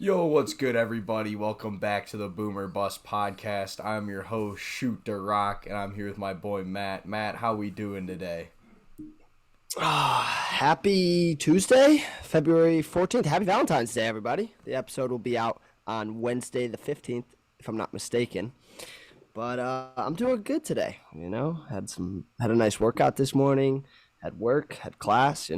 Yo, what's good, everybody? Welcome back to the Boomer Bust Podcast. I'm your host, Shoot the Rock, and I'm here with my boy Matt. Matt, how we doing today? Happy Tuesday, February 14th. Happy Valentine's Day, everybody. The episode will be out on Wednesday the 15th, if I'm not mistaken. But I'm doing good today. Had a nice workout this morning, had work, had class,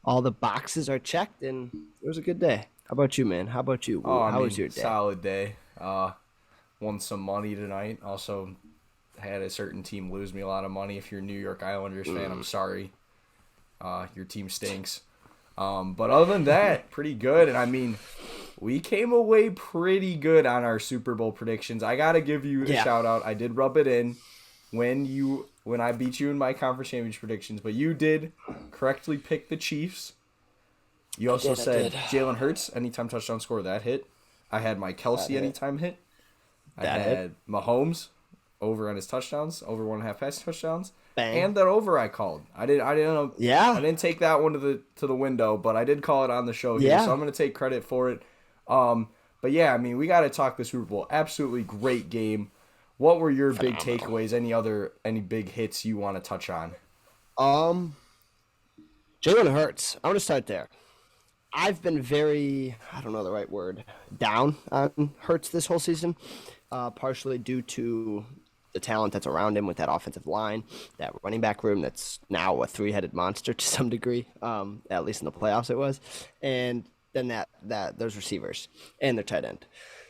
All the boxes are checked and it was a good day. How about you, man? How about you? Oh, I How was mean, your day? solid day. Won some money tonight. Also, had a certain team lose me a lot of money. If you're a New York Islanders fan, I'm sorry. Your team stinks. But other than that, pretty good. And I mean, we came away pretty good on our Super Bowl predictions. I gotta give you a shout out. I did rub it in when I beat you in my conference championship predictions, but you did correctly pick the Chiefs. You also said Jalen Hurts anytime touchdown score, that hit. I had my Kelsey anytime hit. I had Mahomes over on his touchdowns, over 1.5 passing touchdowns. Bang. And that over I called. I didn't know. Yeah. I didn't take that one to the window, but I did call it on the show here, so I'm gonna take credit for it. But yeah, I mean, we got to talk the Super Bowl. Absolutely great game. What were your big takeaways? Any big hits you want to touch on? Jalen Hurts. I want to start there. I've been very, I don't know the right word, down on Hurts this whole season, partially due to the talent that's around him with that offensive line, that running back room that's now a three-headed monster to some degree, at least in the playoffs it was, and then that those receivers and their tight end.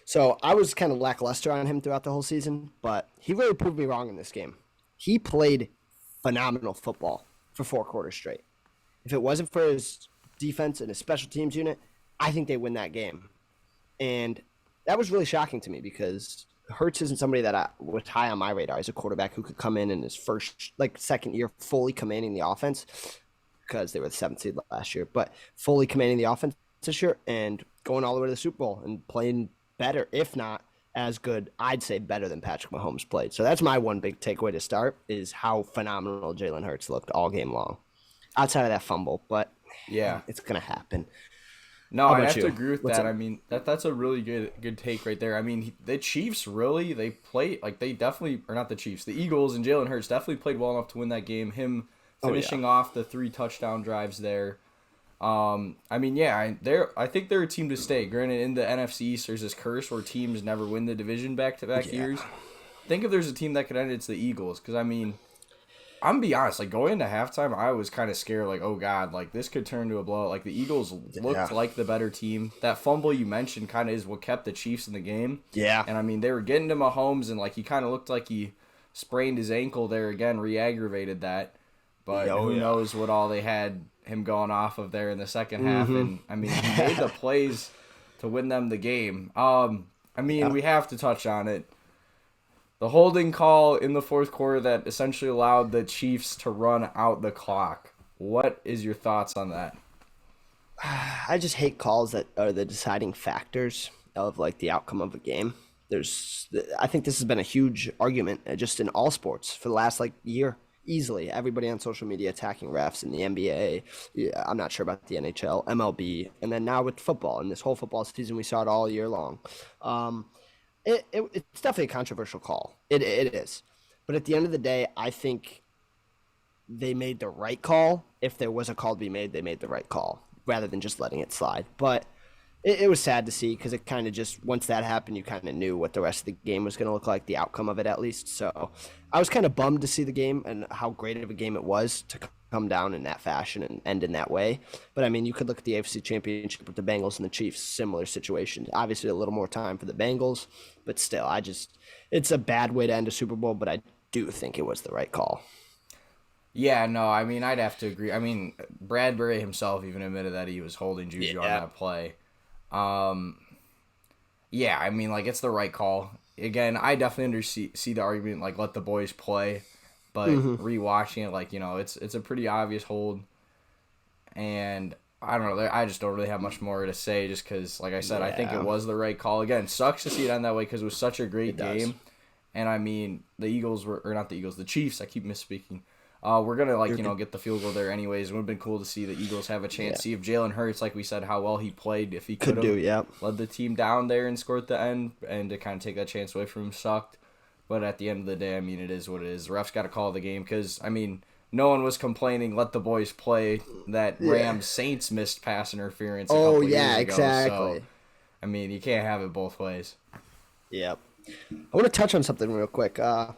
So I was kind of lackluster on him throughout the whole season, but he really proved me wrong in this game. He played phenomenal football for 4 quarters straight. If it wasn't for his defense and his special teams unit, I think they win that game. And that was really shocking to me because Hurts isn't somebody that was high on my radar as a quarterback who could come in his second year fully commanding the offense, because they were the 7th seed last year, but fully commanding the offense this year and going all the way to the Super Bowl and playing better, if not as good, I'd say better than Patrick Mahomes played. So that's my one big takeaway to start, is how phenomenal Jalen Hurts looked all game long. Outside of that fumble, but yeah, it's going to happen. No, I have to agree with that. I mean, that's a really good take right there. I mean, the Chiefs really, they played, like they definitely, or not the Chiefs, the Eagles and Jalen Hurts definitely played well enough to win that game. Him finishing off the 3 touchdown drives there. I mean, yeah, I think they're a team to stay. Granted, in the NFC East, there's this curse where teams never win the division back-to-back years. I think if there's a team that could end it, it's the Eagles. Because, I mean, I'm going to be honest, like, going into halftime, I was kind of scared, like, oh, God, like, this could turn to a blowout. Like, the Eagles looked like the better team. That fumble you mentioned kind of is what kept the Chiefs in the game. Yeah. And, I mean, they were getting to Mahomes, and, like, he kind of looked like he sprained his ankle there again, re-aggravated that. But who knows what all they had him going off of there in the second half. And, I mean, he made the plays to win them the game. I mean, we have to touch on it. The holding call in the 4th quarter that essentially allowed the Chiefs to run out the clock. What is your thoughts on that? I just hate calls that are the deciding factors of, like, the outcome of a game. I think this has been a huge argument just in all sports for the last, like, year. Easily, everybody on social media attacking refs in the NBA. Yeah, I'm not sure about the NHL, MLB, and then now with football. And this whole football season, we saw it all year long. It's definitely a controversial call. It is. But at the end of the day, I think they made the right call. If there was a call to be made, they made the right call rather than just letting it slide. But it was sad to see because it kind of just, once that happened, you kind of knew what the rest of the game was going to look like, the outcome of it at least. So I was kind of bummed to see the game and how great of a game it was to come down in that fashion and end in that way. But I mean, you could look at the AFC Championship with the Bengals and the Chiefs, similar situations. Obviously a little more time for the Bengals, but still, it's a bad way to end a Super Bowl, but I do think it was the right call. Yeah, no, I mean, I'd have to agree. I mean, Bradbury himself even admitted that he was holding Juju on that play. Yeah, I mean, like, it's the right call. Again, I definitely see the argument, like, let the boys play, but rewatching it, like, it's a pretty obvious hold, and I don't know, I just don't really have much more to say, just because, like I said, I think it was the right call. Again, sucks to see it end that way, because it was such a great game, and I mean, the Chiefs, I keep misspeaking, We're going to, get the field goal there anyways. It would have been cool to see the Eagles have a chance. Yeah. See if Jalen Hurts, like we said, how well he played. If he could Could do, have yeah. led the team down there and scored at the end and to kind of take that chance away from him sucked. But at the end of the day, I mean, it is what it is. The refs got to call the game because, I mean, no one was complaining, let the boys play, that Rams-Saints missed pass interference a couple years ago. Exactly. So, I mean, you can't have it both ways. Yep. I want to touch on something real quick. A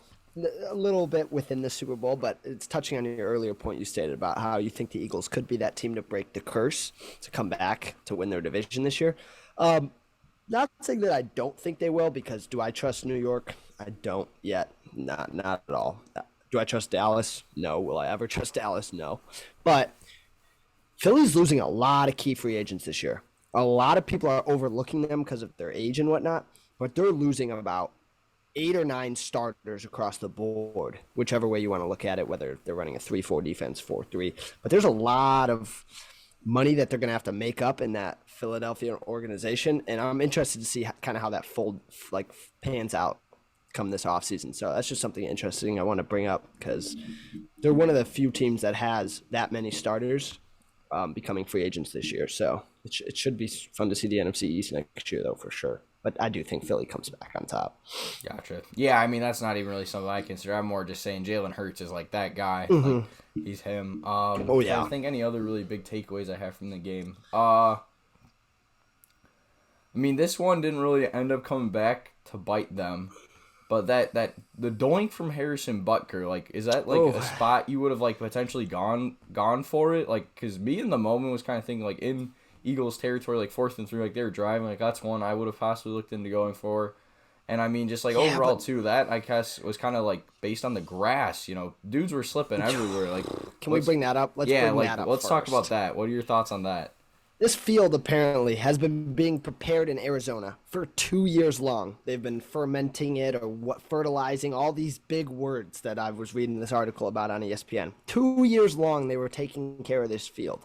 little bit within the Super Bowl, but it's touching on your earlier point you stated about how you think the Eagles could be that team to break the curse, to come back, to win their division this year. Not saying that I don't think they will, because do I trust New York? I don't yet. Not at all. Do I trust Dallas? No. Will I ever trust Dallas? No. But Philly's losing a lot of key free agents this year. A lot of people are overlooking them because of their age and whatnot, but they're losing about 8 or 9 starters across the board, whichever way you want to look at it, whether they're running a 3-4 defense, 4-3. But there's a lot of money that they're going to have to make up in that Philadelphia organization, and I'm interested to see kind of how that pans out come this offseason. So that's just something interesting I want to bring up, because they're one of the few teams that has that many starters becoming free agents this year. So it should be fun to see the NFC East next year, though, for sure. But I do think Philly comes back on top. Gotcha. Yeah, I mean, that's not even really something I consider. I'm more just saying Jalen Hurts is like that guy. Mm-hmm. Like, he's him. Yeah. I think any other really big takeaways I have from the game. I mean, this one didn't really end up coming back to bite them. But the doink from Harrison Butker, like, is that like a spot you would have like potentially gone for it? Like, because me in the moment was kind of thinking like in Eagles territory, like 4th and 3, like they were driving, like that's one I would have possibly looked into going for. And I mean, just like overall too, that I guess was kind of like based on the grass. Dudes were slipping everywhere. Like, can we bring that up? Let's talk about that. What are your thoughts on that? This field apparently has been being prepared in Arizona for 2 years long. They've been fermenting it or fertilizing, all these big words that I was reading this article about on ESPN. 2 years long they were taking care of this field.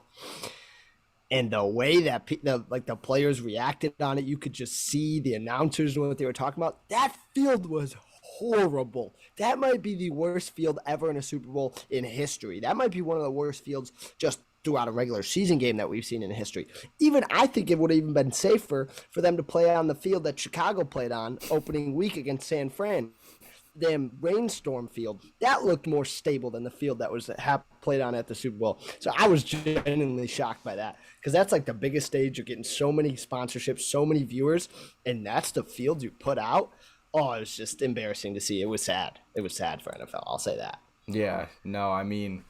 And the way that the players reacted on it, you could just see the announcers and what they were talking about. That field was horrible. That might be the worst field ever in a Super Bowl in history. That might be one of the worst fields just throughout a regular season game that we've seen in history. Even I think it would have even been safer for them to play on the field that Chicago played on opening week against San Fran. Damn rainstorm field. That looked more stable than the field that was played on at the Super Bowl. So I was genuinely shocked by that, because that's like the biggest stage. You're getting so many sponsorships, so many viewers, and that's the field you put out. Oh, it was just embarrassing to see. It was sad. It was sad for NFL. I'll say that. Yeah. No, I mean,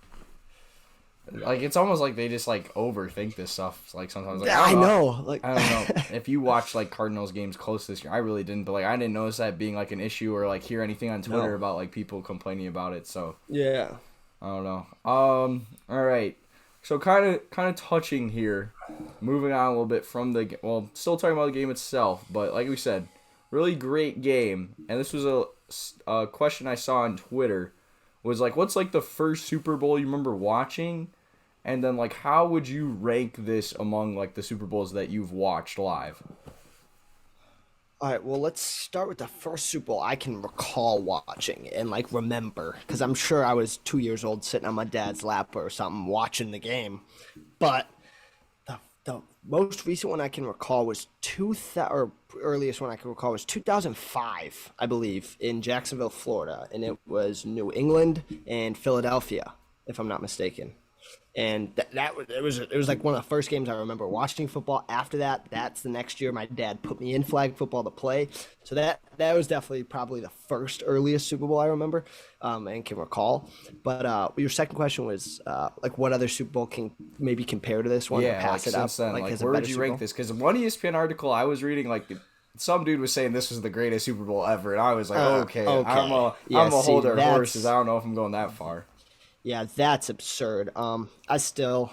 like, it's almost like they just like overthink this stuff. Like sometimes, like, I don't know. Like, I don't know if you watch like Cardinals games close this year. I really didn't, but like I didn't notice that being like an issue or like hear anything on Twitter about like people complaining about it. So yeah, I don't know. All right. So kind of touching here, moving on a little bit from still talking about the game itself, but like we said, really great game. And this was a question I saw on Twitter, was like, what's like the first Super Bowl you remember watching? And then, like, how would you rank this among, like, the Super Bowls that you've watched live? All right, well, let's start with the first Super Bowl I can recall watching and, like, remember. Because I'm sure I was 2 years old sitting on my dad's lap or something watching the game. But the most recent one I can recall was earliest one I can recall was 2005, I believe, in Jacksonville, Florida. And it was New England and Philadelphia, if I'm not mistaken. And it was like one of the first games I remember watching football. After that's the next year my dad put me in flag football to play. So that was definitely probably the first earliest Super Bowl I remember and can recall. But your second question was like what other Super Bowl can maybe compare to this one? Yeah, pass like it up, since then, like where would you rank this? Because one ESPN article I was reading, like some dude was saying this was the greatest Super Bowl ever, and I was like, okay. I'm a holder of horses. I don't know if I'm going that far. Yeah, that's absurd. I still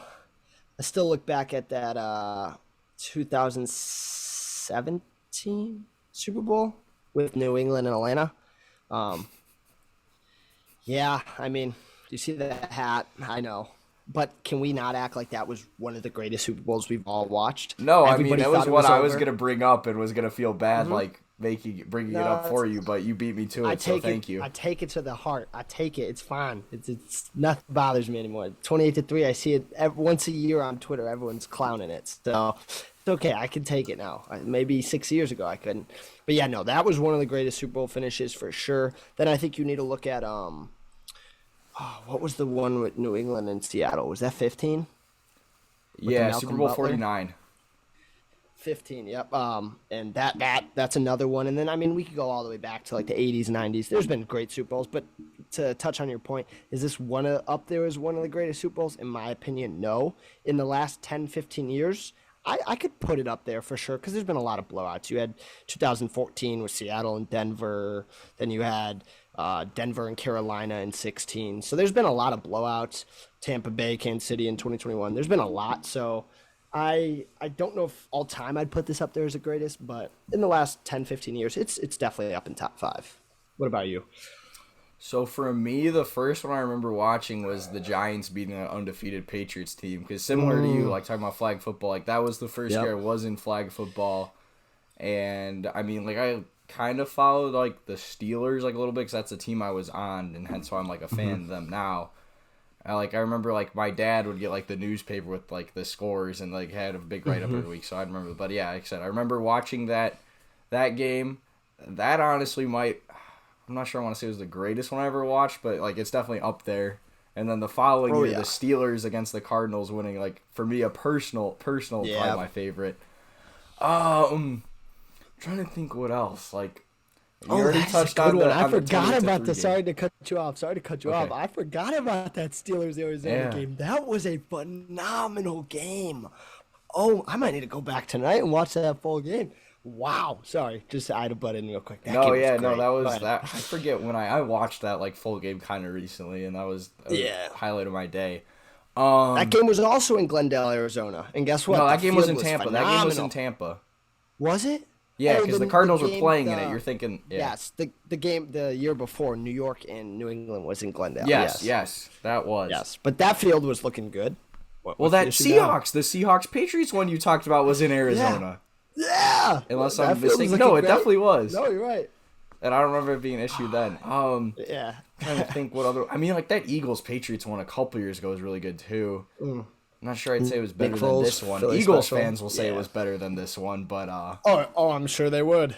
look back at that 2017 Super Bowl with New England and Atlanta. Yeah, I mean, you see that hat? I know. But can we not act like that was one of the greatest Super Bowls we've all watched? No, I mean, that was what I was going to bring up and was going to feel bad, like, bringing it No, up for you, but you beat me to it, so thank you. I take it to the heart. I take it. It's fine. It's nothing bothers me anymore. 28-3. I see it once a year on Twitter. Everyone's clowning it. So it's okay. I can take it now. Maybe 6 years ago I couldn't. But yeah, no, that was one of the greatest Super Bowl finishes for sure. Then I think you need to look at what was the one with New England and Seattle? Was that 15? Yeah, Super Bowl 49. 15, yep. And that's another one. And then I mean we could go all the way back to like the 80s, 90s. There's been great Super Bowls, but to touch on your point, is this up there as one of the greatest Super Bowls? In my opinion, no. In the last 10, 15 years, I could put it up there for sure because there's been a lot of blowouts. You had 2014 with Seattle and Denver. Then you had Denver and Carolina in 16. So there's been a lot of blowouts. Tampa Bay, Kansas City in 2021. There's been a lot. So I don't know if all time I'd put this up there as the greatest, but in the last 10, 15 years, it's definitely up in top 5. What about you? So for me, the first one I remember watching was the Giants beating an undefeated Patriots team. Because similar to you, like talking about flag football, like that was the first year I was in flag football. And I mean, like I kind of followed like the Steelers like a little bit because that's the team I was on, and hence why I'm like a fan of them now. I remember like my dad would get like the newspaper with like the scores and like had a big write up every week, so I remember. But yeah, like I said, I remember watching that game. That honestly might, I'm not sure I want to say it was the greatest one I ever watched, but like it's definitely up there. And then the following year, the Steelers against the Cardinals winning, like for me a personal probably my favorite. Trying to think what else like. That's a good one. I forgot about the. Sorry to cut you off. I forgot about that Steelers-Arizona game. That was a phenomenal game. Oh, I might need to go back tonight and watch that full game. Wow. Sorry. Just I had to butt in real quick. That was that. I forget when I watched that like full game kind of recently, and that was a highlight of my day. That game was also in Glendale, Arizona. And guess what? No, that game was in Tampa. That game was in Tampa. Was it? Yeah, because the Cardinals were playing in it. You're thinking, Yes, the game the year before, New York and New England was in Glendale. Yes, that was. Yes, but that field was looking good. The Seahawks Patriots one you talked about was in Arizona. Yeah. Unless I'm mistaken. No, it definitely was. No, you're right. And I don't remember it being issued then. Yeah. Trying to think what other. I mean, like that Eagles Patriots one a couple years ago was really good too. I'm not sure I'd say it was better than this one. Philly Eagles special. fans will say it was better than this one, but I'm sure they would.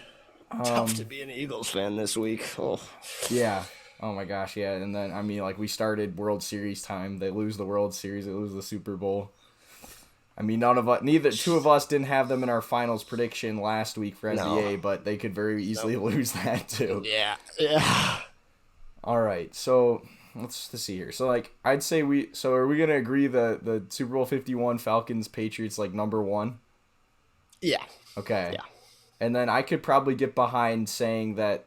Tough to be an Eagles fan this week. Oh. Yeah. Oh my gosh, yeah. And then I mean, like we started World Series time. They lose the World Series. They lose the Super Bowl. I mean, two of us didn't have them in our finals prediction last week for NBA, but they could very easily lose that too. Yeah. All right, so let's see here. So like I'd say are we gonna agree the Super Bowl 51 Falcons Patriots like number 1? Yeah. Okay. Yeah. And then I could probably get behind saying that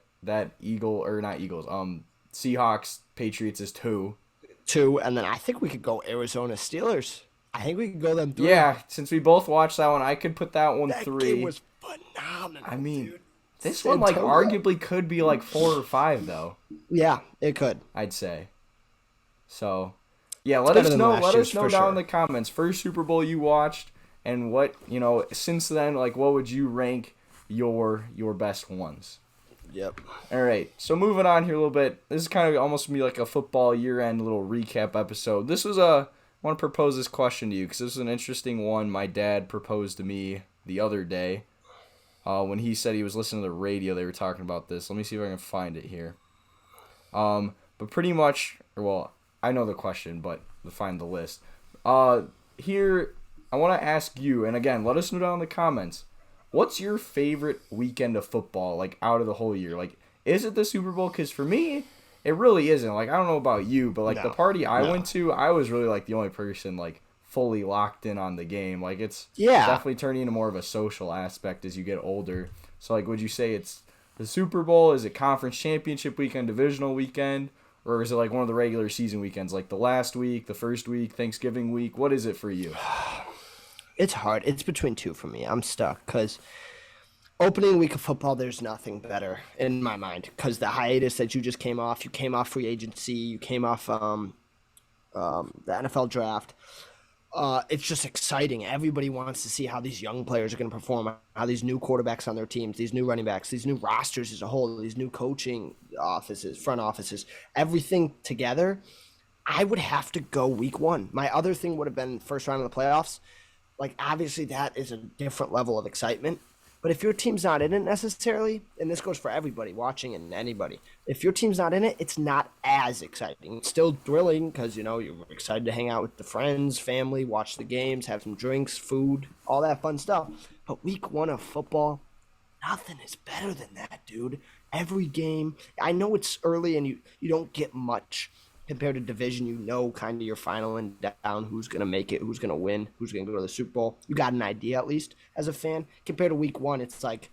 Seahawks Patriots is 2. 2, and then I think we could go Arizona Steelers. I think we could go them 3. Yeah, since we both watched that one, I could put that one 3. That game was phenomenal. I mean, dude. This one like arguably could be like 4 or 5 though. Yeah, it could. I'd say. So, yeah, let us know down in the comments. First Super Bowl you watched, and what since then, like what would you rank your best ones? Yep. All right, so moving on here a little bit. This is kind of almost be like a football year-end little recap episode. I want to propose this question to you because this is an interesting one. My dad proposed to me the other day when he said he was listening to the radio. They were talking about this. Let me see if I can find it here. But pretty much, I know the question, but to find the list. Here, I want to ask you, and again, let us know down in the comments. What's your favorite weekend of football, like, out of the whole year? Like, is it the Super Bowl? Because for me, it really isn't. Like, I don't know about you, but, like, the party I went to, I was really, like, the only person, like, fully locked in on the game. Like, it's definitely turning into more of a social aspect as you get older. So, like, would you say it's the Super Bowl? Is it conference championship weekend, divisional weekend? Or is it, like, one of the regular season weekends, like the last week, the first week, Thanksgiving week? What is it for you? It's hard. It's between 2 for me. I'm stuck because opening week of football, there's nothing better in my mind because the hiatus that you came off free agency, you came off the NFL draft. It's just exciting. Everybody wants to see how these young players are going to perform, how these new quarterbacks on their teams, these new running backs, these new rosters as a whole, these new coaching offices, front offices, everything together. I would have to go week one. My other thing would have been first round of the playoffs. Like, obviously, that is a different level of excitement. But if your team's not in it necessarily, and this goes for everybody watching and anybody, if your team's not in it, it's not as exciting. It's still thrilling because, you're excited to hang out with the friends, family, watch the games, have some drinks, food, all that fun stuff. But week one of football, nothing is better than that, dude. Every game, I know it's early and you don't get much compared to division. Kind of your final and down, who's going to make it, who's going to win, who's going to go to the Super Bowl. You got an idea, at least, as a fan. Compared to week one, it's like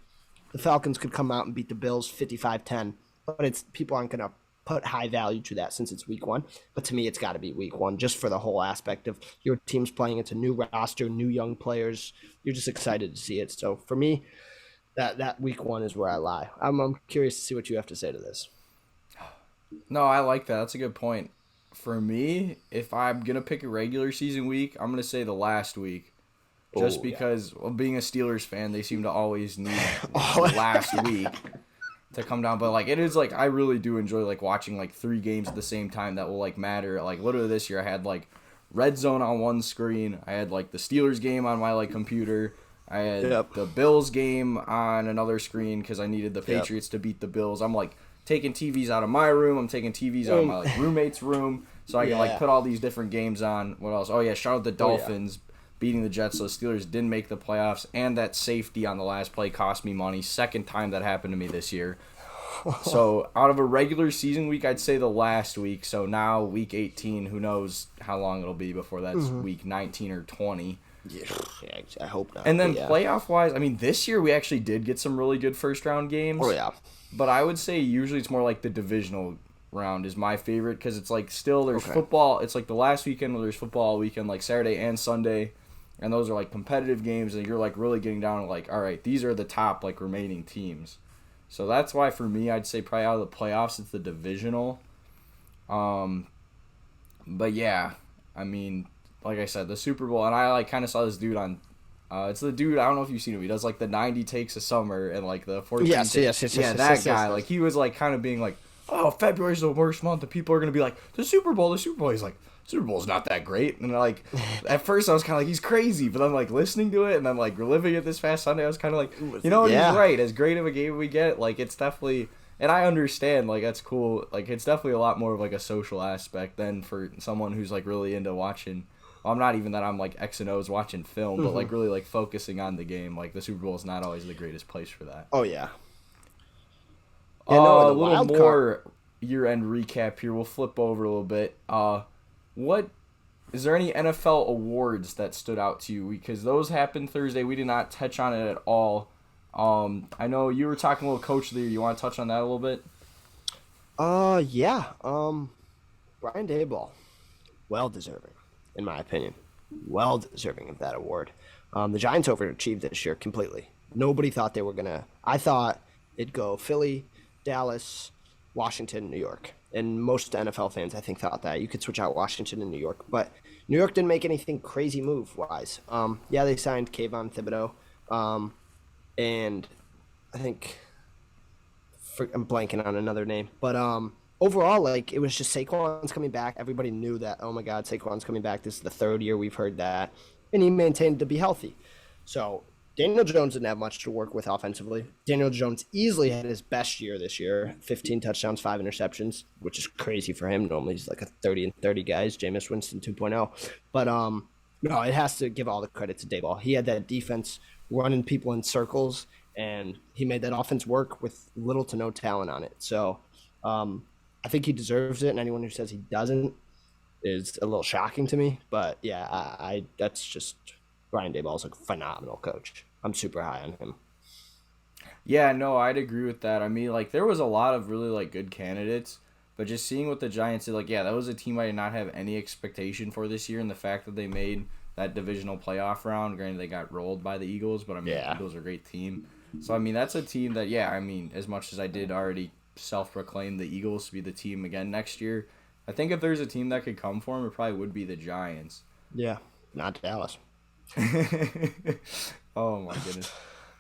the Falcons could come out and beat the Bills 55-10, but people aren't going to put high value to that since it's week one. But to me, it's got to be week one, just for the whole aspect of your team's playing. It's a new roster, new young players. You're just excited to see it. So for me, that week one is where I lie. I'm curious to see what you have to say to this. No, I like that. That's a good point. For me, if I'm going to pick a regular season week, I'm going to say the last week. Just because, being a Steelers fan, they seem to always need the last week to come down. But, it is, I really do enjoy, watching, 3 games at the same time that will, matter. Literally this year I had, Red Zone on one screen. I had, the Steelers game on my, computer. I had the Bills game on another screen because I needed the Patriots to beat the Bills. I'm, taking TVs out of my room. I'm taking TVs out of my roommate's room, so I can put all these different games on. What else? Oh yeah, shout out the Dolphins beating the Jets. So the Steelers didn't make the playoffs, and that safety on the last play cost me money. Second time that happened to me this year. So out of a regular season week, I'd say the last week. So now week 18, who knows how long it'll be before that's week 19 or 20. Yeah, I hope not. And then playoff wise, this year we actually did get some really good first round games. Oh yeah. But I would say usually it's more the divisional round is my favorite because it's still there's football. It's the last weekend where there's football weekend, Saturday and Sunday, and those are competitive games, and you're really getting down to all right, these are the top remaining teams. So that's why for me I'd say probably out of the playoffs it's the divisional. But yeah, like I said, the Super Bowl, and I kind of saw this dude on. It's the dude, I don't know if you've seen him. He does the 90 takes a summer and the 14. Yes. Yeah, that guy. Yes. He was kind of being oh, February's the worst month. And people are gonna be the Super Bowl. He's Super Bowl's not that great. And at first I was kind of he's crazy, but I'm listening to it and I'm reliving it this past Sunday. I was kind of he's right. As great of a game we get, it's definitely. And I understand, that's cool. It's definitely a lot more of a social aspect than for someone who's really into watching. I'm not even that I'm X and O's watching film, but really focusing on the game. The Super Bowl is not always the greatest place for that. Oh yeah. A little more year-end recap here. We'll flip over a little bit. What is there any NFL awards that stood out to you? Because those happened Thursday. We did not touch on it at all. I know you were talking a little coach there. You want to touch on that a little bit? Yeah. Brian Daboll, well deserving. In my opinion, well deserving of that award. The Giants overachieved this year completely. Nobody thought they were going to. I thought it'd go Philly, Dallas, Washington, New York. And most NFL fans, I think, thought that. You could switch out Washington and New York. But New York didn't make anything crazy move-wise. They signed Kayvon Thibodeau. And I think I'm blanking on another name. But overall, it was just Saquon's coming back. Everybody knew that, oh my God, Saquon's coming back. This is the third year we've heard that. And he maintained to be healthy. So Daniel Jones didn't have much to work with offensively. Daniel Jones easily had his best year this year. 15 touchdowns, 5 interceptions, which is crazy for him. Normally he's a 30-30 guy. Jameis Winston 2.0. But no, it has to give all the credit to Daboll. He had that defense running people in circles, and he made that offense work with little to no talent on it. So I think he deserves it, and anyone who says he doesn't is a little shocking to me. But yeah, I that's just Brian Daboll's a phenomenal coach. I'm super high on him. Yeah, no, I'd agree with that. There was a lot of really good candidates, but just seeing what the Giants did, that was a team I did not have any expectation for this year, and the fact that they made that divisional playoff round. Granted, they got rolled by the Eagles, but the Eagles are a great team. So that's a team that as much as I did already self-proclaim the Eagles to be the team again next year, I think if there's a team that could come for them, it probably would be the Giants. Yeah. Not Dallas. Oh my goodness.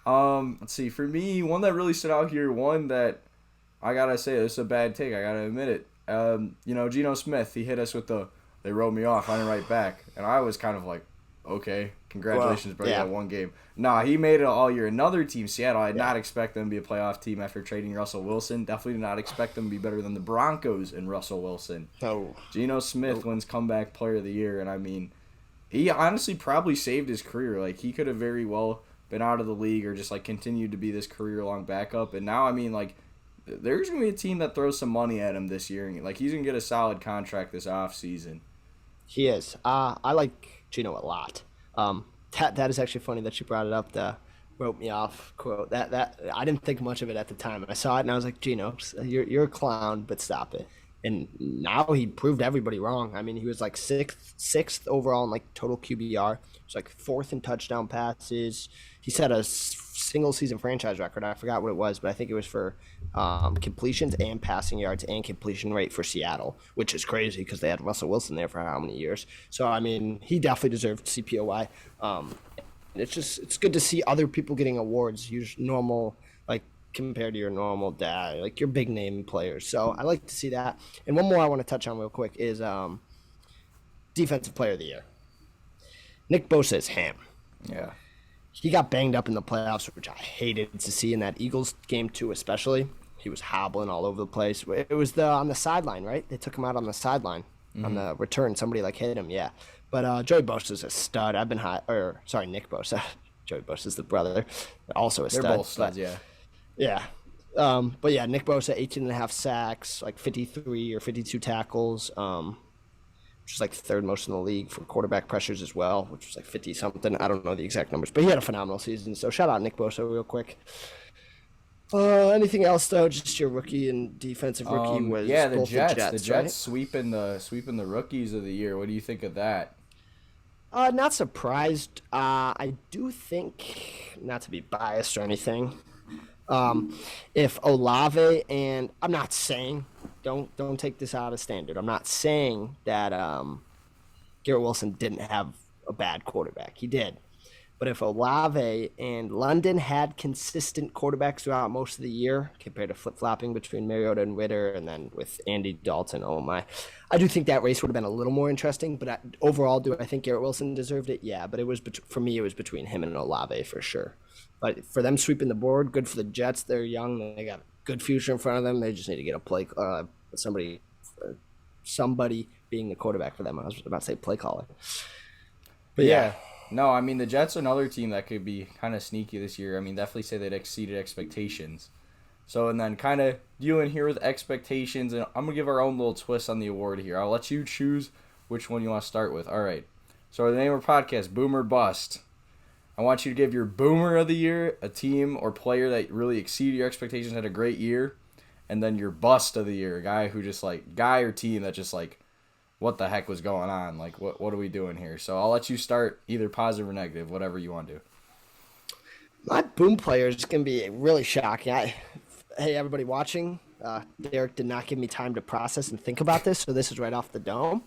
Let's see. For me, one that really stood out here, one that I gotta say, this is a bad take. I gotta admit it. Geno Smith, he hit us with they wrote me off. I didn't write back, and I was kind of like, okay, Well, congratulations, bro. You yeah, got one game. Nah, he made it all year. Another team, Seattle. I did yeah. not expect them to be a playoff team after trading Russell Wilson. Definitely did not expect them to be better than the Broncos and Russell Wilson. So, Geno Smith nope. wins comeback player of the year, and I mean, he honestly probably saved his career. Like he could have very well been out of the league or just like continued to be this career long backup. And now I mean like there's gonna be a team that throws some money at him this year. Like he's gonna get a solid contract this off season. He is. I like Gino a lot. That is actually funny that you brought it up. The wrote me off quote. That I didn't think much of it at the time. I saw it and I was like, Gino, you're a clown, but stop it. And now he proved everybody wrong. I mean, he was like sixth overall in like total QBR. He was like fourth in touchdown passes. He set a single season franchise record. I forgot what it was, but I think it was for completions and passing yards and completion rate for Seattle, which is crazy because they had Russell Wilson there for how many years. So I mean, he definitely deserved CPOY. It's good to see other people getting awards. Use normal like compared to your normal dad, like your big name players. So I like to see that. And one more I want to touch on real quick is defensive player of the year. Nick Bosa is ham. Yeah. He got banged up in the playoffs, which I hated to see in that Eagles game too, especially. He was hobbling all over the place. It was on the sideline, right? They took him out on the sideline on the return. Somebody like hit him, yeah. But Joey Bosa's a stud. I've been high, or sorry, Nick Bosa. Joey Bosa's the brother, also a stud. They're both studs, yeah. Yeah. But yeah, Nick Bosa, 18 and a half sacks, like 53 or 52 tackles, which is like third most in the league for quarterback pressures as well, which was like 50 something. I don't know the exact numbers, but he had a phenomenal season. So shout out Nick Bosa real quick. Anything else though? Just your rookie and defensive rookie was yeah, the both Jets. the Jets, right? sweeping the rookies of the year. What do you think of that? Not surprised. I do think, not to be biased or anything, if Olave and I'm not saying don't take this out of standard. I'm not saying that Garrett Wilson didn't have a bad quarterback. He did. But if Olave and London had consistent quarterbacks throughout most of the year, compared to flip-flopping between Mariota and Ritter, and then with Andy Dalton, oh my, I do think that race would have been a little more interesting. But overall, do I think Garrett Wilson deserved it? Yeah, but it was for me, it was between him and Olave for sure. But for them sweeping the board, good for the Jets. They're young. They got a good future in front of them. They just need to get somebody being the quarterback for them. I was about to say play caller. But yeah. No, I mean, the Jets are another team that could be kind of sneaky this year. I mean, definitely say they'd exceeded expectations. So, and then kind of dealing here with expectations, and I'm going to give our own little twist on the award here. I'll let you choose which one you want to start with. All right. So, the name of our podcast, Boomer Bust. I want you to give your Boomer of the year, a team or player that really exceeded your expectations, had a great year, and then your Bust of the year, a guy who just guy or team that just what the heck was going on? Like, what are we doing here? So I'll let you start either positive or negative, whatever you want to do. My boom player is going to be really shocking. Hey, everybody watching, Derek did not give me time to process and think about this, so this is right off the dome.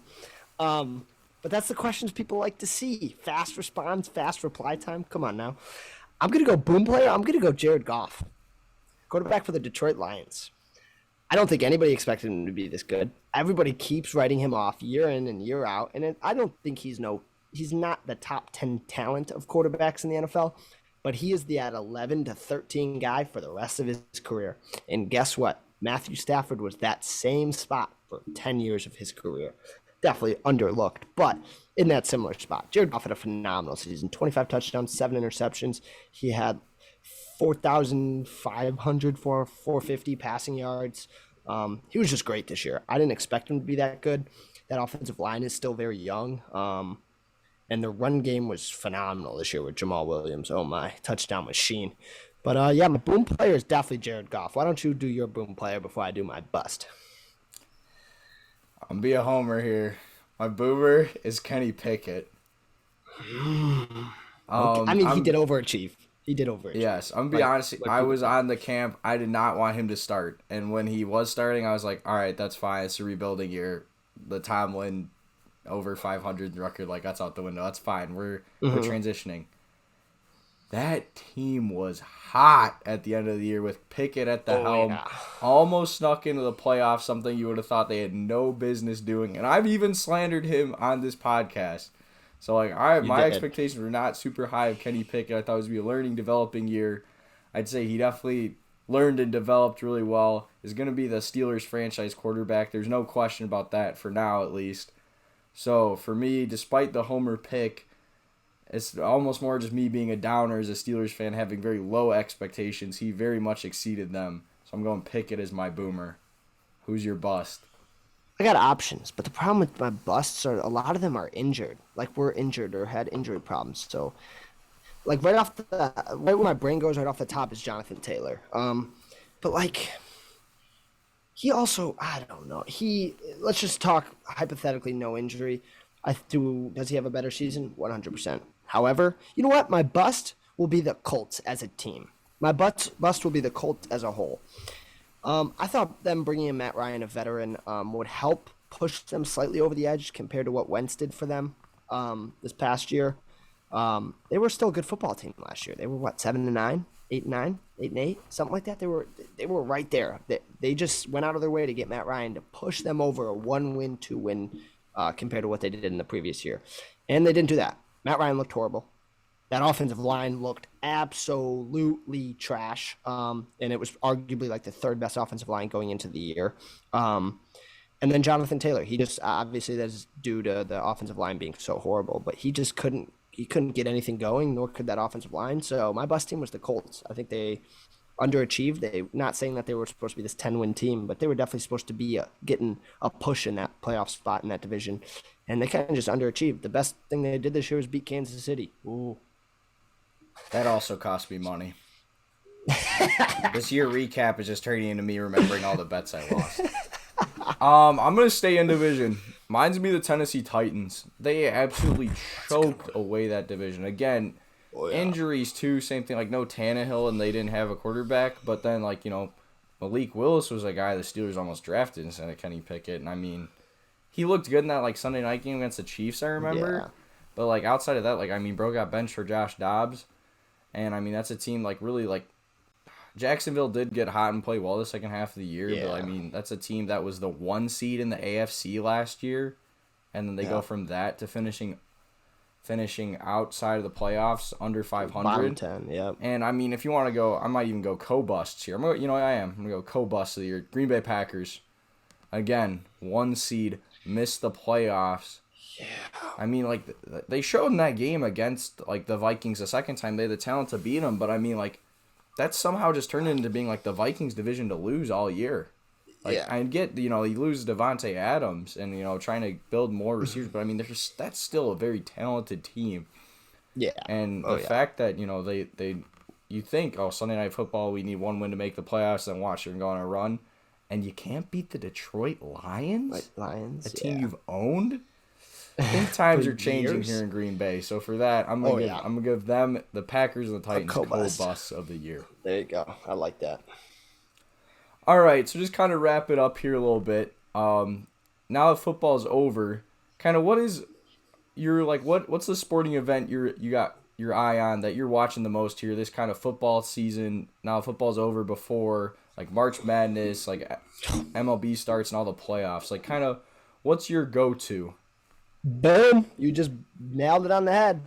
But that's the questions people like to see. Fast response, fast reply time. Come on now. I'm going to go boom player. I'm going to go Jared Goff, quarterback for the Detroit Lions. I don't think anybody expected him to be this good. Everybody keeps writing him off year in and year out, and I don't think he's not the top 10 talent of quarterbacks in the NFL, but he is the at 11 to 13 guy for the rest of his career. And guess what? Matthew Stafford was that same spot for 10 years of his career. Definitely underlooked, but in that similar spot. Jared Goff had a phenomenal season. 25 touchdowns, 7 interceptions. He had 4,500 for 450 passing yards. He was just great this year. I didn't expect him to be that good. That offensive line is still very young. And the run game was phenomenal this year with Jamal Williams. Oh my, touchdown machine. But yeah, my boom player is definitely Jared Goff. Why don't you do your boom player before I do my bust? I'm be a homer here. My boomer is Kenny Pickett. Okay. I mean, he did overachieve. He did overachieve. Yes, I'm gonna be honest. I was on the camp. I did not want him to start, and when he was starting, I was like, "All right, that's fine. It's a rebuilding year." The Tomlin over 500 record, like that's out the window. That's fine. We're Mm-hmm. transitioning. That team was hot at the end of the year with Pickett at the helm. Yeah. Almost snuck into the playoffs, something you would have thought they had no business doing. And I've even slandered him on this podcast. So like my did. expectations were not super high of Kenny Pickett. I thought it was going to be a learning, developing year. I'd say he definitely learned and developed really well. Is going to be the Steelers franchise quarterback. There's no question about that for now, at least. So for me, despite the homer pick, it's almost more just me being a downer as a Steelers fan, having very low expectations. He very much exceeded them. So I'm going Pickett as my boomer. Who's your bust? I got options, but the problem with my busts are a lot of them are injured. Like we're injured or had injury problems. So, like right where my brain goes right off the top is Jonathan Taylor. But like he also, I don't know. Let's just talk hypothetically, no injury. Does he have a better season? 100%. However, you know what? My bust will be the Colts as a team. My bust will be the Colts as a whole. I thought them bringing in Matt Ryan, a veteran, would help push them slightly over the edge compared to what Wentz did for them this past year. They were still a good football team last year. They were what, 7-9, 8-9, 8-8, something like that. They were right there. They just went out of their way to get Matt Ryan to push them over a 1-win, 2-win compared to what they did in the previous year, and they didn't do that. Matt Ryan looked horrible. That offensive line looked absolutely trash, and it was arguably like the third best offensive line going into the year. And then Jonathan Taylor, he just obviously that's due to the offensive line being so horrible, but he just couldn't get anything going, nor could that offensive line. So my bust team was the Colts. I think they underachieved. They not saying that they were supposed to be this 10-win team, but they were definitely supposed to be getting a push in that playoff spot in that division, and they kind of just underachieved. The best thing they did this year was beat Kansas City. Ooh. That also cost me money. This year recap is just turning into me remembering all the bets I lost. I'm gonna stay in division. Mine's gonna be the Tennessee Titans. They absolutely choked away that division. Again, injuries too. Same thing. Like no Tannehill, and they didn't have a quarterback. But then Malik Willis was a guy the Steelers almost drafted instead of Kenny Pickett. And I mean, he looked good in that Sunday night game against the Chiefs. I remember. Yeah. But outside of that, bro got benched for Josh Dobbs. And, that's a team, really, Jacksonville did get hot and play well the second half of the year. Yeah. But, that's a team that was the 1 seed in the AFC last year. And then they go from that to finishing outside of the playoffs under 500. Bottom 10, yeah. And, if you want to go, I might even go co-busts here. I'm going to go co-busts of the year. Green Bay Packers. Again, 1 seed, missed the playoffs. Yeah. They showed in that game against, the Vikings the second time. They had the talent to beat them, but, that somehow just turned into being, the Vikings division to lose all year. I get, you lose Devontae Adams and, trying to build more receivers, but, that's still a very talented team. Yeah. And the fact that, you think, Sunday Night Football, we need 1 win to make the playoffs, and watch them go on a run, and you can't beat the Detroit Lions? A team you've owned? I think times are changing here in Green Bay. So for that, I'm gonna give them, the Packers and the Titans, co-busts of the year. There you go. I like that. All right, so just kind of wrap it up here a little bit. Now that football's over, kind of what is your what's the sporting event you got your eye on that you're watching the most here this kind of football season? Now football's over before March Madness, MLB starts and all the playoffs. Kind of what's your go-to? Boom! You just nailed it on the head.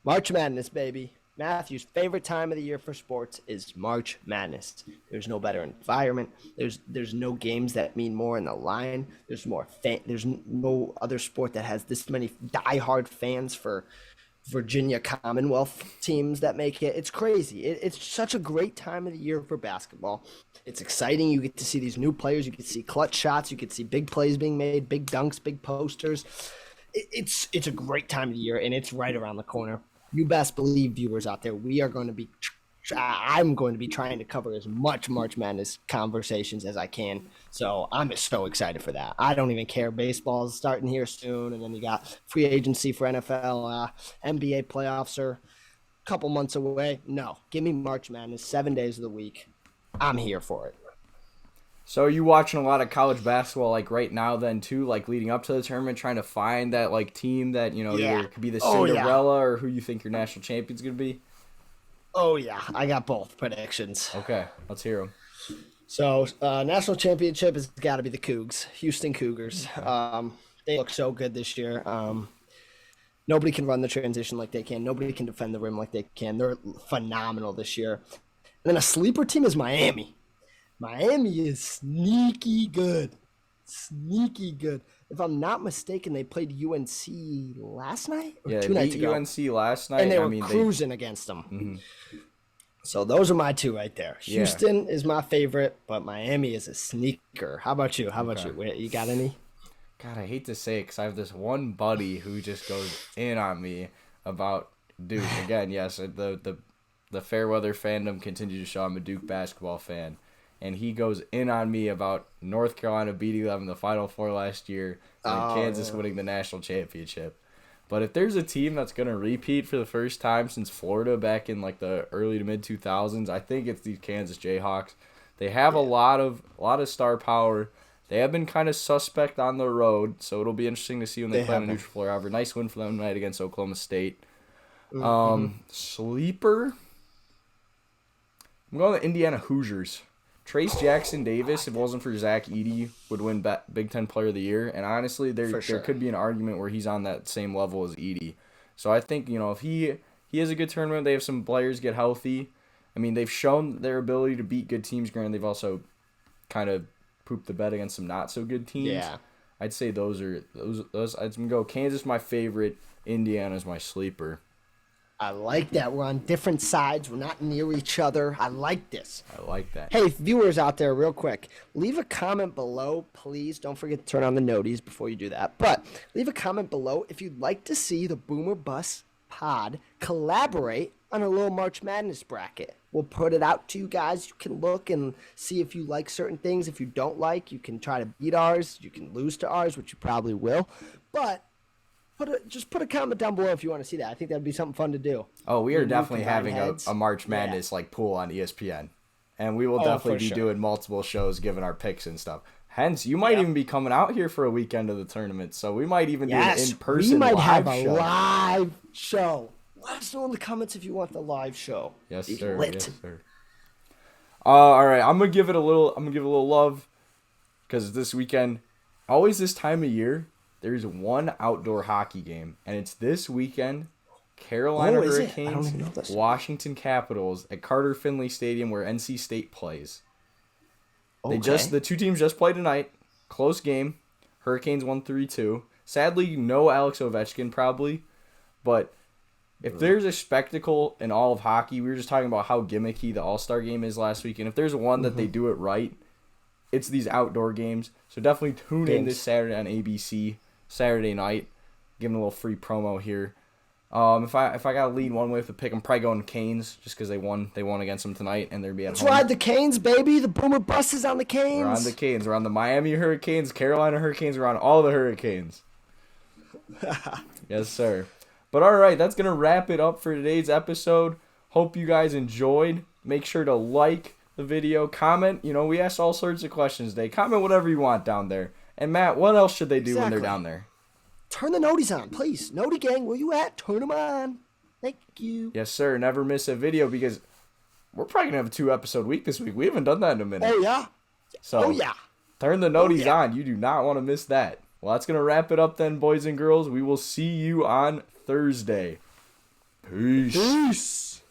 March Madness, baby. Matthew's favorite time of the year for sports is March Madness. There's no better environment. There's no games that mean more in the line. There's no other sport that has this many diehard fans for Virginia Commonwealth teams that make it. It's crazy. It's such a great time of the year for basketball. It's exciting. You get to see these new players. You get to see clutch shots. You get to see big plays being made, big dunks, big posters. It's a great time of the year, and it's right around the corner. You best believe, viewers out there, I'm going to be trying to cover as much March Madness conversations as I can. So I'm just so excited for that. I don't even care. Baseball's starting here soon, and then you got free agency for NFL. NBA playoffs are a couple months away. No, give me March Madness 7 days of the week. I'm here for it. So are you watching a lot of college basketball like right now then too, like leading up to the tournament, trying to find that like team that, Yeah. either could be the Oh yeah. Cinderella or who you think your national champion's going to be? Oh yeah. I got both predictions. Okay, let's hear them. So national championship has got to be the Cougs, Houston Cougars. They look so good this year. Nobody can run the transition like they can. Nobody can defend the rim like they can. They're phenomenal this year. And then a sleeper team is Miami. Miami is sneaky good. Sneaky good. If I'm not mistaken, they played UNC last night or Yeah, they 2 nights beat ago. UNC last night. And they I were mean, cruising against them. Mhm. So those are my two right there. Yeah. Houston is my favorite, but Miami is a sneaker. How about you? How about Okay. you? Wait, you got any? God, I hate to say it because I have this one buddy who just goes in on me about Duke. Again, yes, the fair weather fandom continues to show I'm a Duke basketball fan. And he goes in on me about North Carolina beating them in the Final Four last year and Kansas winning the national championship. But if there's a team that's going to repeat for the first time since Florida back in like the early to mid 2000s, I think it's these Kansas Jayhawks. They have a lot of star power. They have been kind of suspect on the road, so it'll be interesting to see when they play on a neutral floor. However, nice win for them tonight against Oklahoma State. Sleeper. I'm going to Indiana Hoosiers. Trace Jackson Davis, if it wasn't for Zach Edey, would win Big Ten Player of the Year. And honestly, there could be an argument where he's on that same level as Edey. So I think, if he has a good tournament, they have some players get healthy. I mean, they've shown their ability to beat good teams. Granted, they've also kind of pooped the bed against some not so good teams. Yeah. I'd say those. I'd go Kansas my favorite, Indiana's my sleeper. I like that. We're on different sides. We're not near each other. I like this. I like that. Hey, viewers out there, real quick, leave a comment below, please. Don't forget to turn on the noties before you do that. But leave a comment below if you'd like to see the Boomer Bus Pod collaborate on a little March Madness bracket. We'll put it out to you guys. You can look and see if you like certain things. If you don't like, you can try to beat ours. You can lose to ours, which you probably will. But just put a comment down below if you want to see that. I think that'd be something fun to do. Oh, we are definitely having heads. a March Madness like pool on ESPN, and we will definitely be doing multiple shows, giving our picks and stuff. Hence, you might even be coming out here for a weekend of the tournament, so we might even do an in-person live show. We might have a live show. Let us know in the comments if you want the live show. Yes, sir. Yes, sir. All right, I'm gonna give it a little love, because this weekend, always this time of year, there's one outdoor hockey game, and it's this weekend. Carolina Hurricanes, Washington Capitals at Carter Finley Stadium, where NC State plays. The two teams just played tonight. Close game. Hurricanes won 3-2. Sadly, no Alex Ovechkin probably, but if there's a spectacle in all of hockey, we were just talking about how gimmicky the All-Star game is last week, and if there's one that they do it right, it's these outdoor games. So definitely tune in this Saturday on ABC, Saturday night. Giving a little free promo here. If I gotta lead one way with the pick, I'm probably going Canes just because they won against them tonight, and they'll be at home. Let's ride the Canes, baby. The Boomer Bus is on the Canes. We're on the Canes. We're on the Miami Hurricanes, Carolina Hurricanes. We're on all the Hurricanes. Yes, sir. But all right, that's gonna wrap it up for today's episode. Hope you guys enjoyed. Make sure to like the video, comment. We asked all sorts of questions today. Comment whatever you want down there. And Matt, what else should they do when they're down there? Turn the noties on, please. Noti gang, where you at? Turn them on. Thank you. Yes, sir. Never miss a video because we're probably going to have a 2-episode week this week. We haven't done that in a minute. Oh, yeah. So, turn the noties on. You do not want to miss that. Well, that's going to wrap it up then, boys and girls. We will see you on Thursday. Peace.